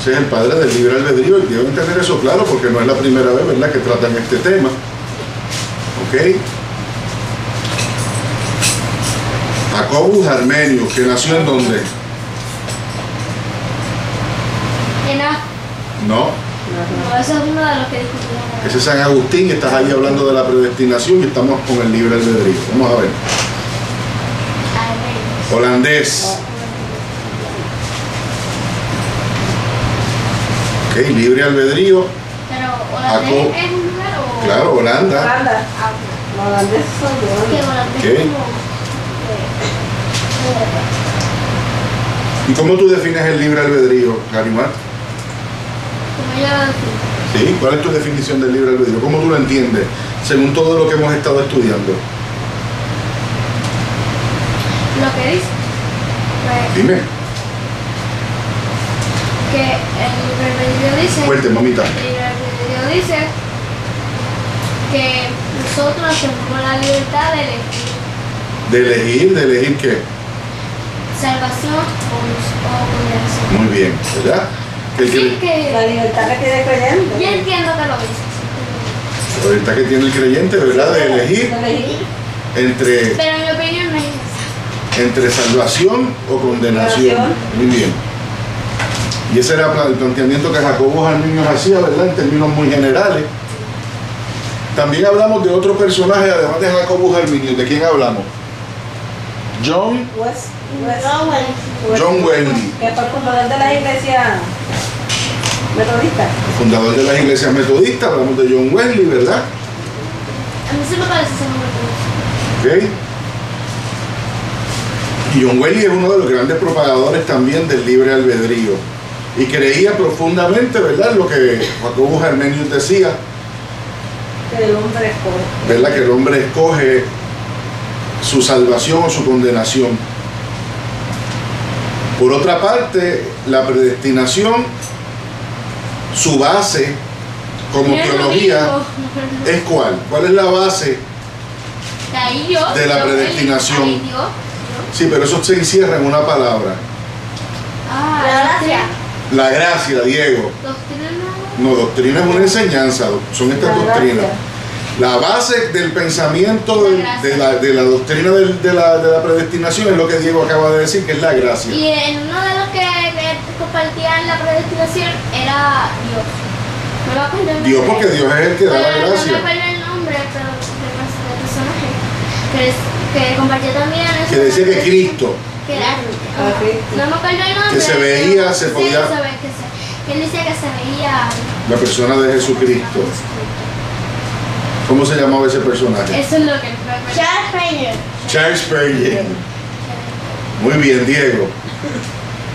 Ese es el padre del libre albedrío y deben tener eso claro porque no es la primera vez, ¿verdad?, que tratan este tema. ¿Ok? Jacobus Armenius, que nació en dónde? En A. No, No, eso es uno de los que discutimos. ese es San Agustín y estás ahí hablando de la predestinación y estamos con el libre albedrío. Vamos a ver. Holandés. Ok, libre albedrío. Pero holandés es un lugar o... Claro, Holanda. Holanda. Ah, Los holandeses son de que Holanda. holandés ¿Qué? es como... ¿Y cómo tú defines el libre albedrío, Garimar? como yo lo defino. ¿Sí? ¿Cuál es tu definición del libre albedrío? ¿Cómo tú lo entiendes según todo lo que hemos estado estudiando? Lo que dice, pues, Dime. que el libre albedrío dice... Fuerte, mamita. El libre albedrío dice que nosotros tenemos la libertad de elegir ¿De elegir qué? salvación o condenación. Muy bien, ¿verdad? Que el Sí, La que libertad que tiene el creyente. yo entiendo que lo dice. la libertad que tiene el creyente, ¿verdad? De elegir De elegir. entre, Pero en mi opinión no es esa. entre salvación o condenación. Muy bien. Y ese era el planteamiento que Jacobus Arminius hacía, ¿verdad? En términos muy generales. También hablamos de otro personaje, además de Jacobus Arminius. ¿De quién hablamos? John Wesley, Que fue el fundador de la iglesia metodista. fundador de las iglesias metodistas. Hablamos de John Wesley, ¿verdad? A mí sí me parece ese nombre. ¿Ok? Y John Wesley es uno de los grandes propagadores también del libre albedrío. Y creía profundamente, ¿verdad?, lo que Jacobus Arminius decía, Que el hombre escoge. ¿verdad?, que el hombre escoge su salvación o su condenación. Por otra parte, la predestinación, su base como Yo no teología digo. es ¿cuál? ¿Cuál es la base? Ahí yo, De la yo, predestinación. ahí yo. Sí, pero eso se encierra en una palabra. Ah, La gracia. La gracia, Diego. Doctrina. No, doctrina es una enseñanza, son estas La doctrinas. gracia. La base del pensamiento de la doctrina de la predestinación es lo que Diego acaba de decir, que es la gracia. Y en uno de los que compartían la predestinación era Dios. No me acuerdo el nombre. Dios, porque Dios es el que da la No me gracia. acuerdo el nombre, pero del personaje. Que compartía también eso. Que decía que Cristo, Que era Cristo. no me acuerdo el nombre. que se veía, se pero- podía- Sí, que él decía que se veía. la persona de Jesucristo. ¿Cómo se llamaba ese personaje? Eso es lo que me acuerdo. Charles Spurgeon. Charles Spurgeon. Muy bien, Diego.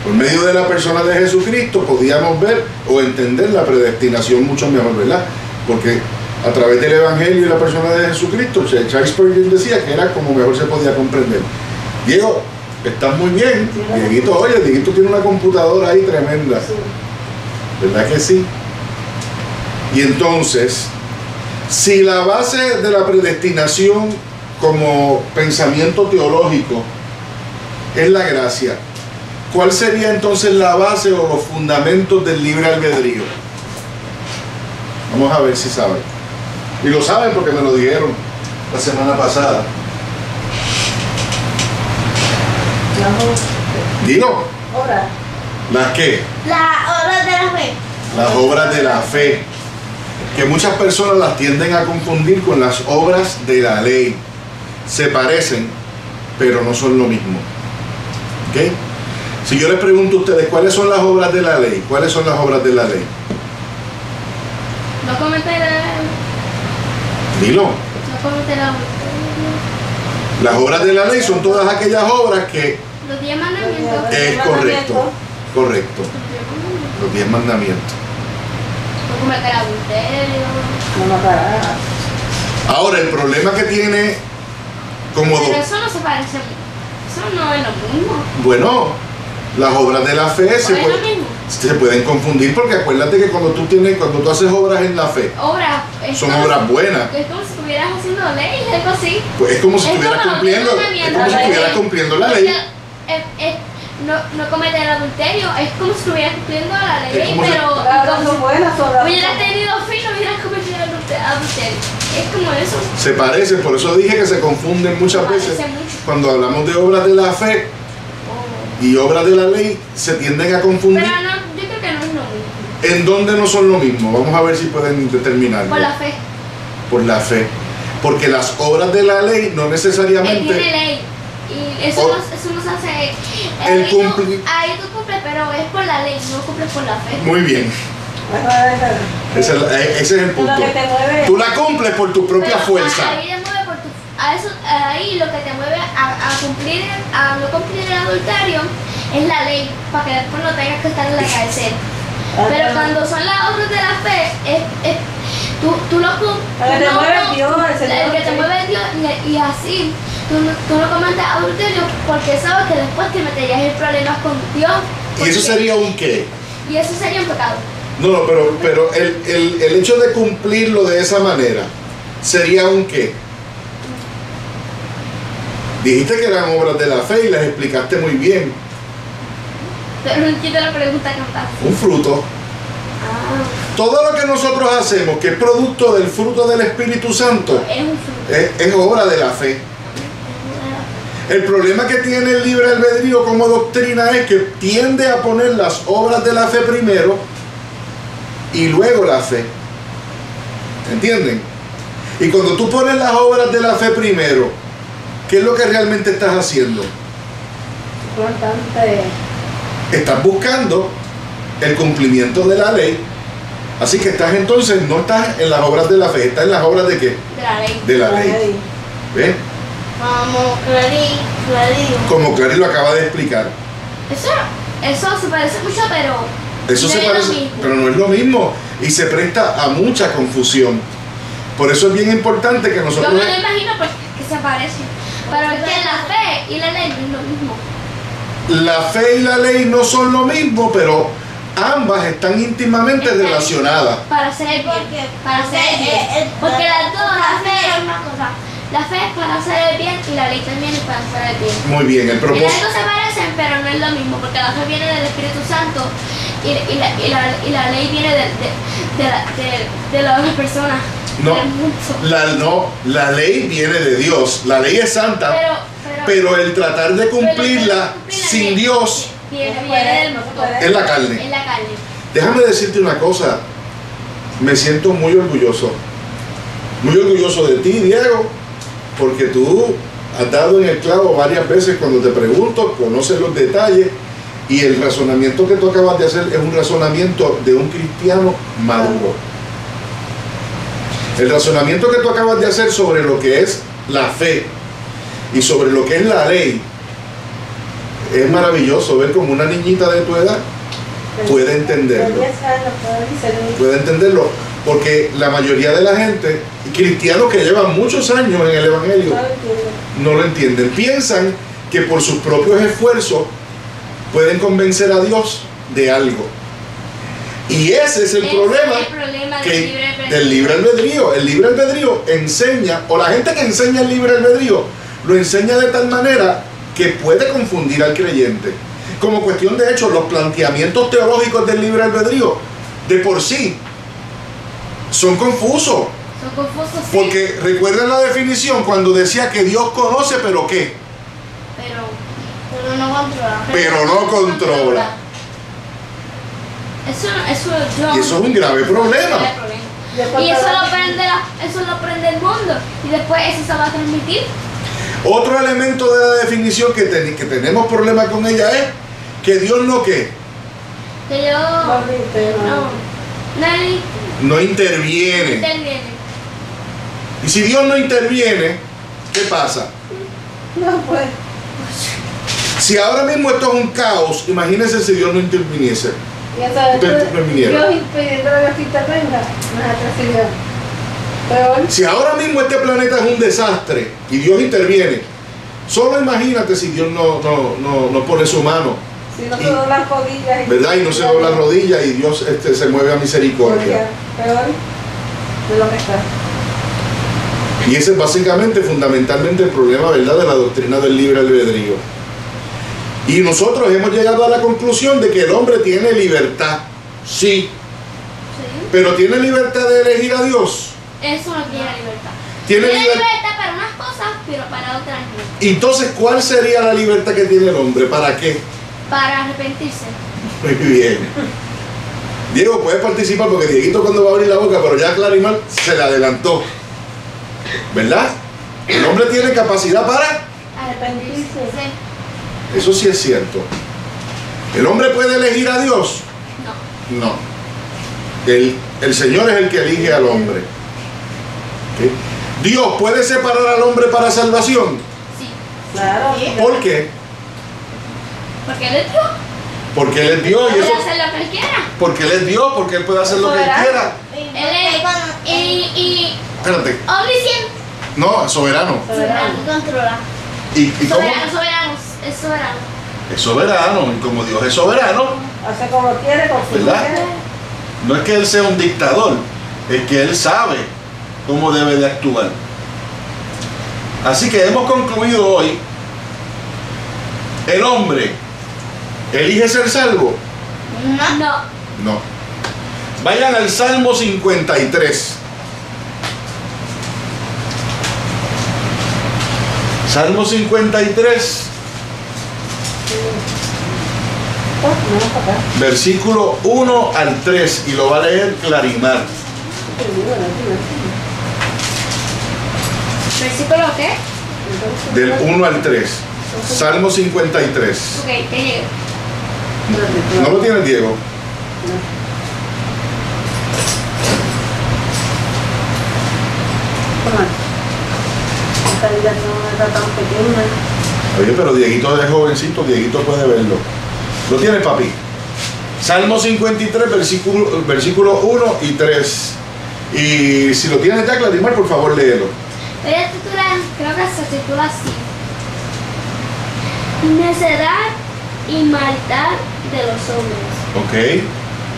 Por medio de la persona de Jesucristo podíamos ver o entender la predestinación mucho mejor, ¿verdad? Porque a través del Evangelio y la persona de Jesucristo, Charles Spurgeon decía que era como mejor se podía comprender. Diego, estás muy bien. Dieguito, oye, Dieguito tiene una computadora ahí tremenda. ¿Verdad que sí? Y entonces, si la base de la predestinación como pensamiento teológico es la gracia, ¿cuál sería entonces la base o los fundamentos del libre albedrío? Vamos a ver si saben. Y lo saben porque me lo dijeron la semana pasada. Digo, Ahora, ¿las qué? La obra de la fe. Las obras de la fe, que muchas personas las tienden a confundir con las obras de la ley. Se parecen, pero no son lo mismo. ¿Ok? Si yo les pregunto a ustedes, ¿cuáles son las obras de la ley? ¿Cuáles son las obras de la ley? No cometer Dilo. no cometer Las obras de la ley son todas aquellas obras que los 10 mandamientos. es correcto. Correcto. Los 10 mandamientos. No cometer adulterio. no matarás. Ahora, el problema que tiene como... Pero eso no se parece. Eso no es lo mismo. Bueno, las obras de la fe ¿O es lo mismo? se pueden confundir porque acuérdate que cuando tú haces obras en la fe, Obras. es son como obras si- buenas. Es como si estuvieras haciendo leyes, algo así. Pues es como si Es estuvieras como cumpliendo, los es como si mandamientos. estuvieras cumpliendo la ley. Porque, no cometer adulterio. Es como si estuvieras cumpliendo la Es ley, como si- pero Las como son si buenas, son las hubieras tenido fe y no hubieras cometido adulterio. Es como eso. Se parecen, por eso dije que se confunden muchas veces. Parece mucho. Cuando hablamos de obras de la fe y obras de la ley, se tienden a confundir. Pero no, yo creo que no es lo mismo. ¿En dónde no son lo mismo? Vamos a ver si pueden determinarlo. Por la fe. Por la fe. Porque las obras de la ley no Él necesariamente... tiene ley. Y eso, O- eso nos hace. El ahí tú- cumpli- ahí tú cumples, pero es por la ley, no cumples por la fe. Muy bien. Ese es el punto. Lo que te mueve. Tú la cumples por tu propia Pero fuerza. Ahí te mueve por tu, a eso, ahí lo que te mueve a cumplir, a no cumplir el adulterio es la ley, para que después no tengas que estar en la cárcel. Pero cuando son las obras de la fe, tú lo cumples. El que te mueve es Dios, el Señor. El que te mueve es Dios, y así tú no cometes adulterio porque sabes que después te meterías en problemas con Dios. ¿Y eso porque- sería un qué? Y eso sería un pecado. No, pero el hecho de cumplirlo de esa manera sería un qué. Dijiste que eran obras de la fe y las explicaste muy bien. Pero no entiendo la pregunta que me haces. Un fruto. Todo lo que nosotros hacemos, que es producto del fruto del Espíritu Santo, Es un fruto. es obra de la fe. El problema que tiene el libre albedrío como doctrina es que tiende a poner las obras de la fe primero y luego la fe. ¿Entienden? Y cuando tú pones las obras de la fe primero, ¿qué es lo que realmente estás haciendo? Importante. Estás buscando el cumplimiento de la ley. Así que estás entonces, no estás en las obras de la fe, estás en las obras de qué? De la ley. De la ley. ¿Ves? Vamos, clarito. Como Clary lo acaba de explicar. Eso se parece mucho, pero Eso no se es lo parece, mismo. pero no es lo mismo y se presta a mucha confusión. Por eso es bien importante que Yo nosotros... me lo imagino porque se parecen. Pero es que la fe y la ley no es lo mismo. La fe y la ley no son lo mismo, pero ambas están íntimamente relacionadas. Para hacer el ¿Por bien. qué? Para hacer el bien. Porque las dos, la fe es para hacer el bien y la ley también es para hacer el bien. Muy bien, el Y las propósito... dos se parecen, pero no es lo mismo, porque la fe viene del Espíritu Santo y la ley viene de las personas. No, del mundo. la ley viene de Dios, la ley es santa, pero el tratar de cumplirla sin Dios viene No se puede, del no se mundo. puede. es la carne. Es la carne. Déjame decirte una cosa, me siento muy orgulloso de ti, Diego, porque tú has dado en el clavo varias veces cuando te pregunto, conoces los detalles y el razonamiento que tú acabas de hacer es un razonamiento de un cristiano maduro. El razonamiento que tú acabas de hacer sobre lo que es la fe y sobre lo que es la ley es maravilloso ver como una niñita de tu edad puede entenderlo. De 10 años, puede discernir. Puede entenderlo, porque la mayoría de la gente, cristianos que llevan muchos años en el Evangelio, No lo entiendo. no lo entienden. Piensan que por sus propios esfuerzos pueden convencer a Dios de algo. Y ese es el problema Es el problema que, del libre albedrío. El libre albedrío enseña, o la gente que enseña el libre albedrío, lo enseña de tal manera que puede confundir al creyente. Como cuestión de hecho, los planteamientos teológicos del libre albedrío, de por sí, son confusos. Son confusos, sí, Porque recuerden la definición cuando decía que Dios conoce, pero ¿qué? pero no controla. Pero no controla. Eso Y eso es un grave problema. Después Y eso para- lo prende el mundo. Y después eso se va a transmitir. Otro elemento de la definición que tenemos problema con ella es que Dios no ¿qué? Que yo. Volviste, No. no. Nadie No interviene. interviene. Y si Dios no interviene, ¿qué pasa? No, pues. Si ahora mismo esto es un caos, imagínense si Dios no interviniese. Y eso Usted me vinieron. Dios impidiendo que te intervenga. Nosotros sí, Dios. Peor. Si ahora mismo este planeta es un desastre y Dios interviene, solo imagínate si Dios no pone su mano, Si no se doblan rodillas. ¿verdad? Y no se dobla la rodilla y Dios se mueve a misericordia. Peor de lo que está. Y ese es básicamente, fundamentalmente el problema, ¿verdad?, de la doctrina del libre albedrío. Y nosotros hemos llegado a la conclusión de que el hombre tiene libertad, sí, Sí. pero tiene libertad de elegir a Dios. Eso no tiene libertad. Tiene Tiene libertad. libertad para unas cosas, pero para otras no. Entonces, ¿cuál sería la libertad que tiene el hombre? ¿Para qué? Para arrepentirse. Muy bien. Diego, puedes participar porque Dieguito cuando va a abrir la boca, pero ya Clarimar se le adelantó. ¿Verdad? El hombre tiene capacidad para... Arrepentirse. Sí. Eso sí es cierto. ¿El hombre puede elegir a Dios? No. No. El Señor es el que elige al hombre. ¿Ok? ¿Dios puede separar al hombre para salvación? Sí. Claro. ¿Por qué? Porque Él es Dios. Porque Él es Dios y Puede eso... hacer lo que Él quiera. Porque Él es Dios, porque Él puede hacer lo que Él Soberano. quiera. Él es... Y... Espérate. Omnisciente. No, soberano. Soberano. Controla. ¿Y cómo? Soberano. Es soberano. Es soberano. Y como Dios es soberano, Hace como quiere, con su ¿verdad? quiere. no es que Él sea un dictador, es que Él sabe cómo debe de actuar. Así que hemos concluido hoy, el hombre elige ser salvo. No. No. Vayan al Salmo 53. Salmo 53, No, papá. versículo 1 al 3, y lo va a leer Clarimar. ¿Versículo qué? Del 1 al 3. Salmo 53. Ok, te llego. ¿No lo tiene Diego? Toma. Esta vida no está tan pequeña. Oye, pero Dieguito es jovencito, Dieguito puede verlo. ¿Lo tiene, papi? Salmo 53, versículo 1 y 3. Y si lo tienes ya, Clarimar, por favor, léelo. Voy a titular, creo que se titula así. Necedad y maldad de los hombres. Ok.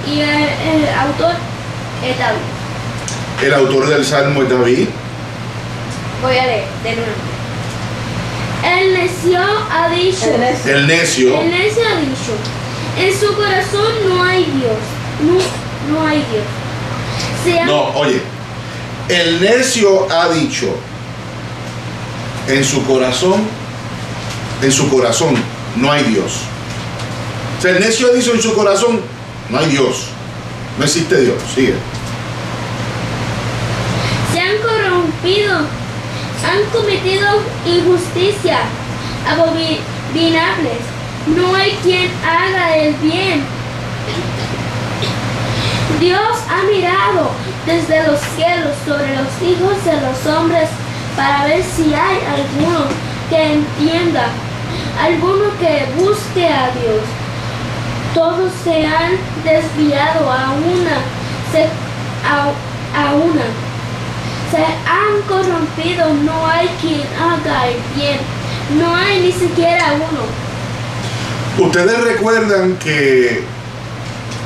Y el autor es David. El autor del Salmo es David. Voy a leer de nuevo. El necio ha dicho. El necio. El necio ha dicho. En su corazón no hay Dios. No hay Dios. Sea, No, oye. El necio ha dicho. En su corazón no hay Dios. O sea, el necio ha dicho en su corazón, no hay Dios. No existe Dios. Sigue. Se han corrompido, han cometido injusticia, abominables. No hay quien haga el bien. Dios ha mirado desde los cielos sobre los hijos de los hombres para ver si hay alguno que entienda, alguno que busque a Dios. Todos se han desviado a una. Se han corrompido, no hay quien haga el bien, no hay ni siquiera uno. Ustedes recuerdan que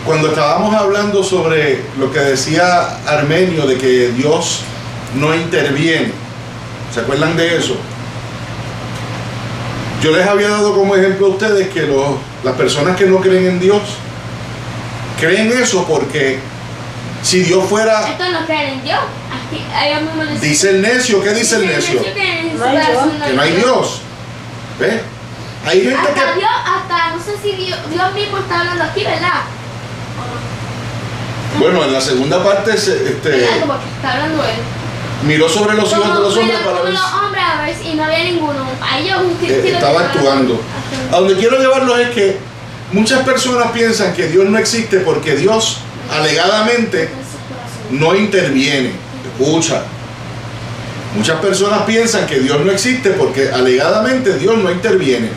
cuando estábamos hablando sobre lo que decía Armenio de que Dios no interviene, ¿se acuerdan de eso? Yo les había dado como ejemplo a ustedes que las personas que no creen en Dios creen eso porque si Dios fuera, Esto no creen en Dios. Aquí, ellos mismos dicen- dice el necio, ¿qué dice el necio? que en su No hay corazón Dios. Que no hay Dios. ¿Ves? Hay gente Hasta que... Dios, hasta no sé si Dios mismo está hablando aquí, ¿verdad? Bueno, en la segunda parte ¿Verdad? Como que está hablando él. miró sobre los hijos de los hombres Como para ver los hombres a ver si no había ninguno. A ellos un si estaba actuando. A donde quiero llevarlos es que muchas personas piensan que Dios no existe porque Dios alegadamente no interviene. Escucha. Muchas personas piensan que Dios no existe porque alegadamente Dios no interviene.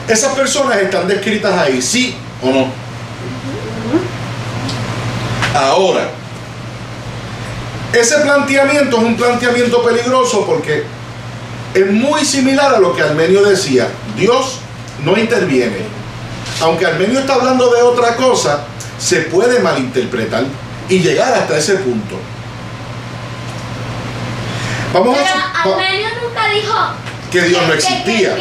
Esas personas están descritas ahí, ¿sí o no? Ahora, ese planteamiento es un planteamiento peligroso porque es muy similar a lo que Armenio decía. Dios no interviene. Aunque Armenio está hablando de otra cosa, se puede malinterpretar y llegar hasta ese punto. Vamos Pero a Armenio nunca dijo que Dios no existía.